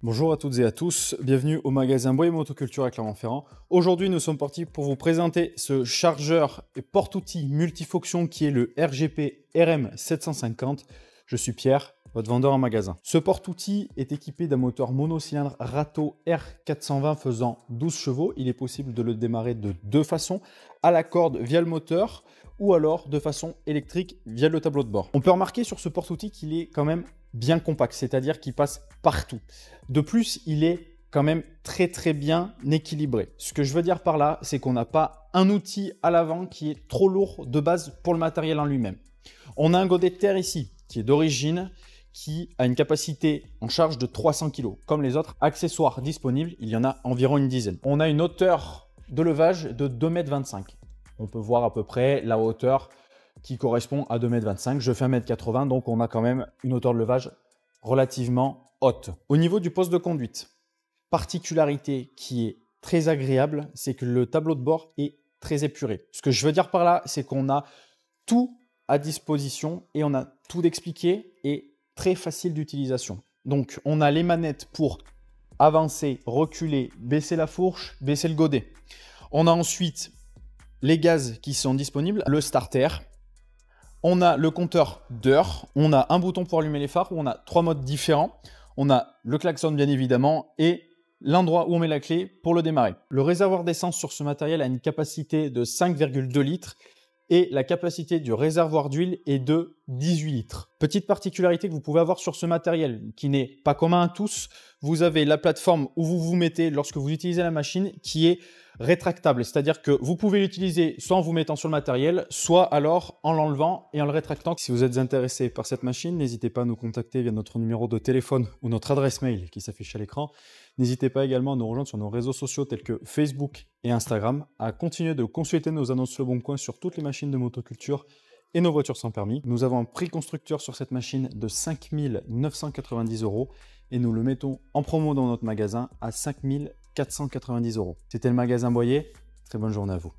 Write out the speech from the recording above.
Bonjour à toutes et à tous, bienvenue au magasin Bois et Motoculture à Clermont-Ferrand. Aujourd'hui, nous sommes partis pour vous présenter ce chargeur et porte-outils multifonction qui est le RGP RM750. Je suis Pierre, votre vendeur en magasin. Ce porte-outils est équipé d'un moteur monocylindre Rato R420 faisant 12 chevaux. Il est possible de le démarrer de deux façons, à la corde via le moteur ou alors de façon électrique via le tableau de bord. On peut remarquer sur ce porte-outils qu'il est quand même bien compact, c'est-à-dire qu'il passe partout. De plus, il est quand même très bien équilibré. Ce que je veux dire par là, c'est qu'on n'a pas un outil à l'avant qui est trop lourd de base pour le matériel en lui-même. On a un godet de terre ici qui est d'origine, qui a une capacité en charge de 300 kg. Comme les autres accessoires disponibles, il y en a environ une dizaine. On a une hauteur de levage de 2,25 m. On peut voir à peu près la hauteur qui correspond à 2,25 m. Je fais 1,80 m, donc on a quand même une hauteur de levage relativement haute. Au niveau du poste de conduite, particularité qui est très agréable, c'est que le tableau de bord est très épuré. Ce que je veux dire par là, c'est qu'on a tout à disposition et on a tout d'expliqué et très facile d'utilisation. Donc on a les manettes pour avancer, reculer, baisser la fourche, baisser le godet. On a ensuite les gaz qui sont disponibles, le starter. On a le compteur d'heures, on a un bouton pour allumer les phares, on a trois modes différents. On a le klaxon bien évidemment et l'endroit où on met la clé pour le démarrer. Le réservoir d'essence sur ce matériel a une capacité de 5,2 litres et la capacité du réservoir d'huile est de 18 litres. Petite particularité que vous pouvez avoir sur ce matériel qui n'est pas commun à tous, vous avez la plateforme où vous vous mettez lorsque vous utilisez la machine qui est rétractable, c'est-à-dire que vous pouvez l'utiliser soit en vous mettant sur le matériel, soit alors en l'enlevant et en le rétractant. Si vous êtes intéressé par cette machine, n'hésitez pas à nous contacter via notre numéro de téléphone ou notre adresse mail qui s'affiche à l'écran. N'hésitez pas également à nous rejoindre sur nos réseaux sociaux tels que Facebook et Instagram, à continuer de consulter nos annonces Le Bon Coin sur toutes les machines de motoculture et nos voitures sans permis. Nous avons un prix constructeur sur cette machine de 5 990 € et nous le mettons en promo dans notre magasin à 5 490 €. C'était le magasin Boyer. Très bonne journée à vous.